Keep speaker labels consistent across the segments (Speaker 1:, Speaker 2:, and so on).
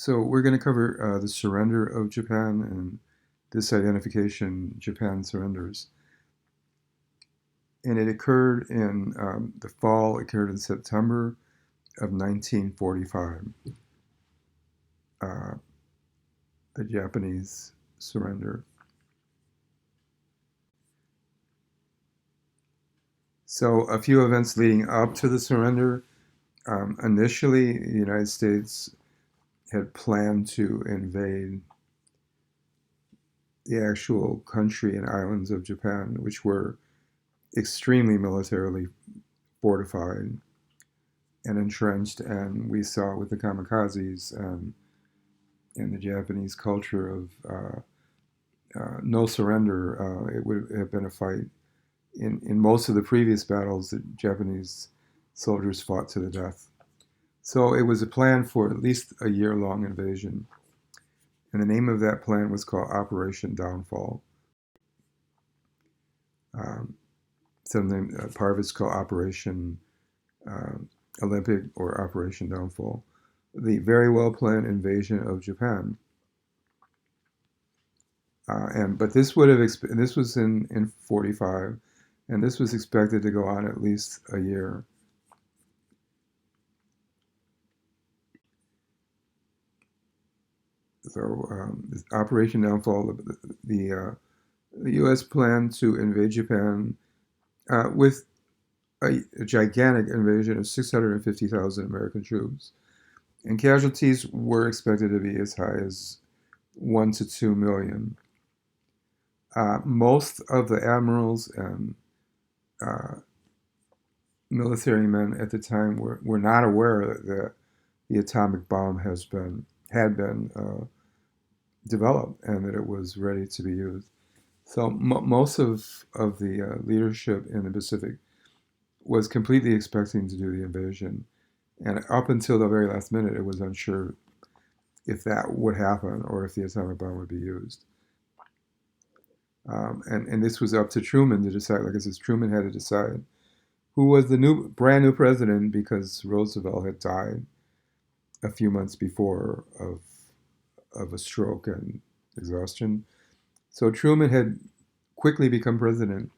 Speaker 1: So we're going to cover the surrender of Japan and disidentification, Japan surrenders. And it occurred in the fall, it occurred in September of 1945, uh, the Japanese surrender. So a few events leading up to the surrender. Initially, the United States had planned to invade the actual country and islands of Japan, which were extremely militarily fortified and entrenched. And we saw with the kamikazes and the Japanese culture of no surrender. It would have been a fight. In most of the previous battles, the Japanese soldiers fought to the death. So it was a plan for at least a year-long invasion. And the name of that plan was called Operation Downfall. Um, part of it's called Operation uh, Olympic or Operation Downfall. The very well planned invasion of Japan. But this would have this was in 45, and this was expected to go on at least a year. So Operation Downfall, the U.S. planned to invade Japan with a gigantic invasion of 650,000 American troops, and casualties were expected to be as high as 1 to 2 million. Most of the admirals and uh, military men at the time were not aware that the atomic bomb had been developed and that it was ready to be used. So most of the leadership in the Pacific was completely expecting to do the invasion, and up until the very last minute, it was unsure if that would happen or if the atomic bomb would be used. And this was up to Truman to decide. Like I said, Truman had to decide who was the brand new president because Roosevelt had died a few months before of a stroke and exhaustion. So Truman had quickly become president,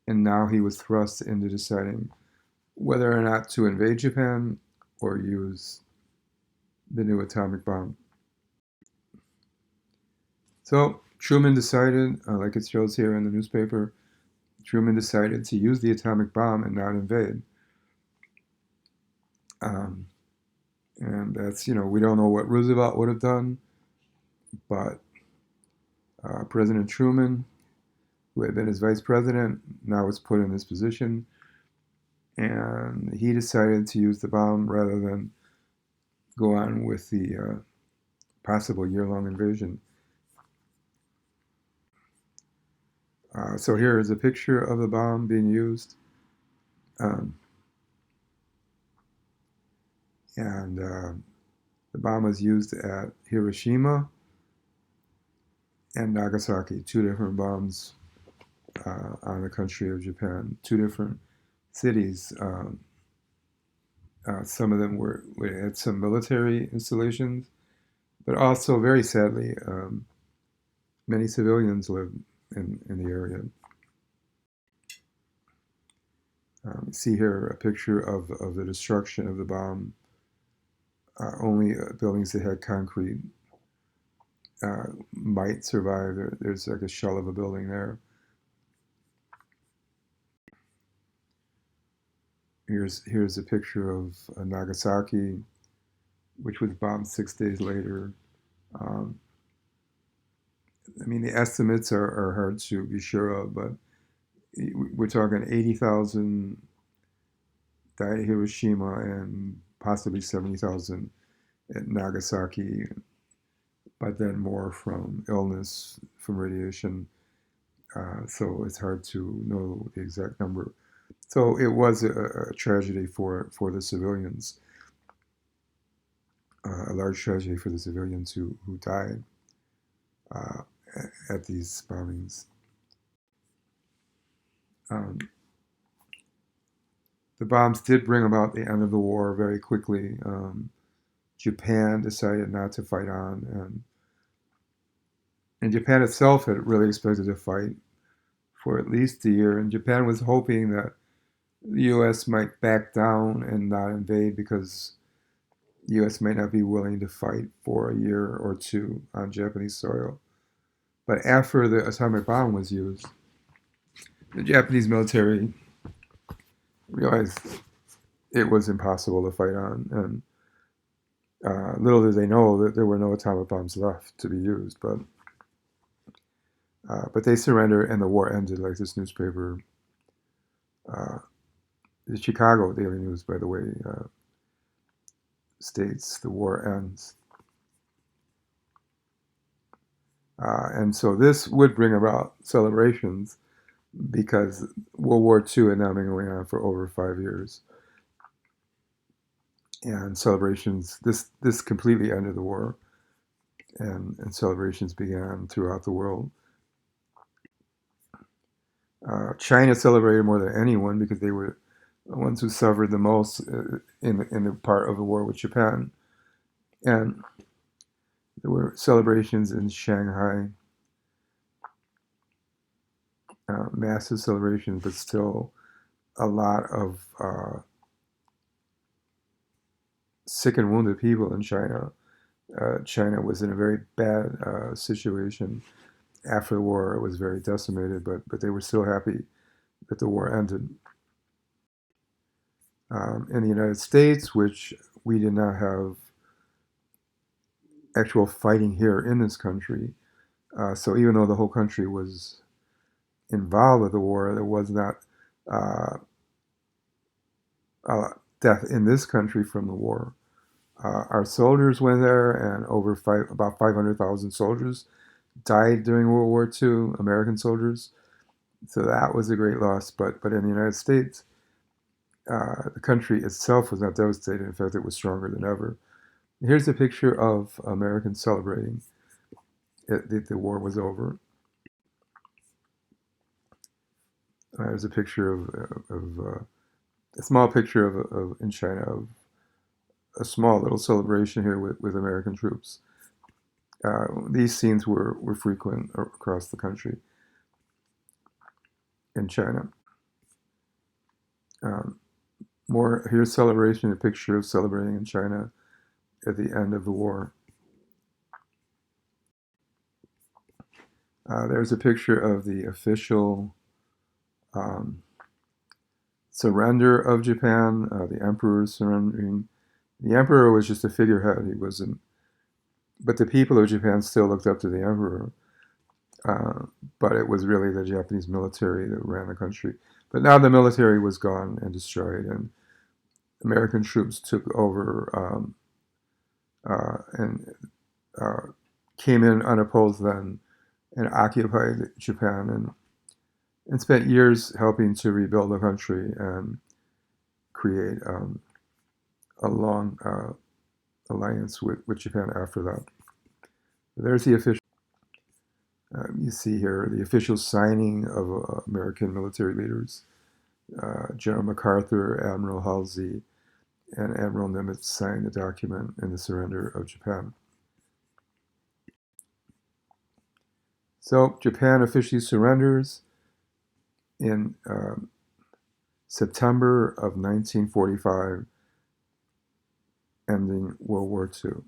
Speaker 1: and now he was thrust into deciding whether or not to invade Japan or use the new atomic bomb. So Truman decided, like it shows here in the newspaper, Truman decided to use the atomic bomb and not invade. Um, and that's, we don't know what Roosevelt would have done, but President Truman, who had been his vice president, now was put in this position. And he decided to use the bomb rather than go on with the possible year-long invasion. So here is a picture of the bomb being used. Um, and the bomb was used at Hiroshima and Nagasaki, two different bombs on the country of Japan, two different cities. Some of them had some military installations, but also, very sadly, many civilians lived in the area. See here a picture of the destruction of the bomb. Only buildings that had concrete might survive. There's like a shell of a building there. Here's a picture of Nagasaki, which was bombed 6 days later. Um, I mean, the estimates are hard to be sure of, but we're talking 80,000 died at Hiroshima and possibly 70,000 at Nagasaki, but then more from illness, from radiation. So it's hard to know the exact number. So it was a tragedy for the civilians, a large tragedy for the civilians who died uh, at these bombings. Um, the bombs did bring about the end of the war very quickly. Japan decided not to fight on, and Japan itself had really expected to fight for at least a year, and Japan was hoping that the U.S. might back down and not invade because the U.S. might not be willing to fight for a year or two on Japanese soil. But after the atomic bomb was used, the Japanese military realized it was impossible to fight on, and little did they know that there were no atomic bombs left to be used. But they surrendered, and the war ended. Like this newspaper, uh, the Chicago Daily News, by the way, states the war ends. And so this would bring about celebrations because World War II had now been going on for over 5 years. And celebrations, this completely ended the war, and celebrations began throughout the world. China celebrated more than anyone because they were the ones who suffered the most in the part of the war with Japan. And there were celebrations in Shanghai, massive celebrations, but still a lot of sick and wounded people in China. China was in a very bad situation after the war. It was very decimated, but they were still happy that the war ended. In the United States, which we did not have actual fighting here in this country, so even though the whole country was involved with the war, there was not uh, death in this country from the war. Our soldiers went there, and about 500,000 soldiers died during World War II, American soldiers. So that was a great loss. But in the United States, the country itself was not devastated. In fact, it was stronger than ever. Here's a picture of Americans celebrating that the war was over. There's a picture of a small picture in China of a small little celebration here with American troops. These scenes were frequent across the country in China. Um, here's celebration, a picture of celebrating in China at the end of the war. There's a picture of the official um, surrender of Japan, the emperor surrendering. The emperor was just a figurehead. He wasn't, but the people of Japan still looked up to the emperor. Uh, but it was really the Japanese military that ran the country. But now the military was gone and destroyed, and American troops took over and uh, came in unopposed then and occupied Japan and spent years helping to rebuild the country and create a long alliance with Japan after that. There's the official. You see here the official signing of American military leaders. General MacArthur, Admiral Halsey, and Admiral Nimitz signed the document in the surrender of Japan. So Japan officially surrenders in September of 1945, ending World War II.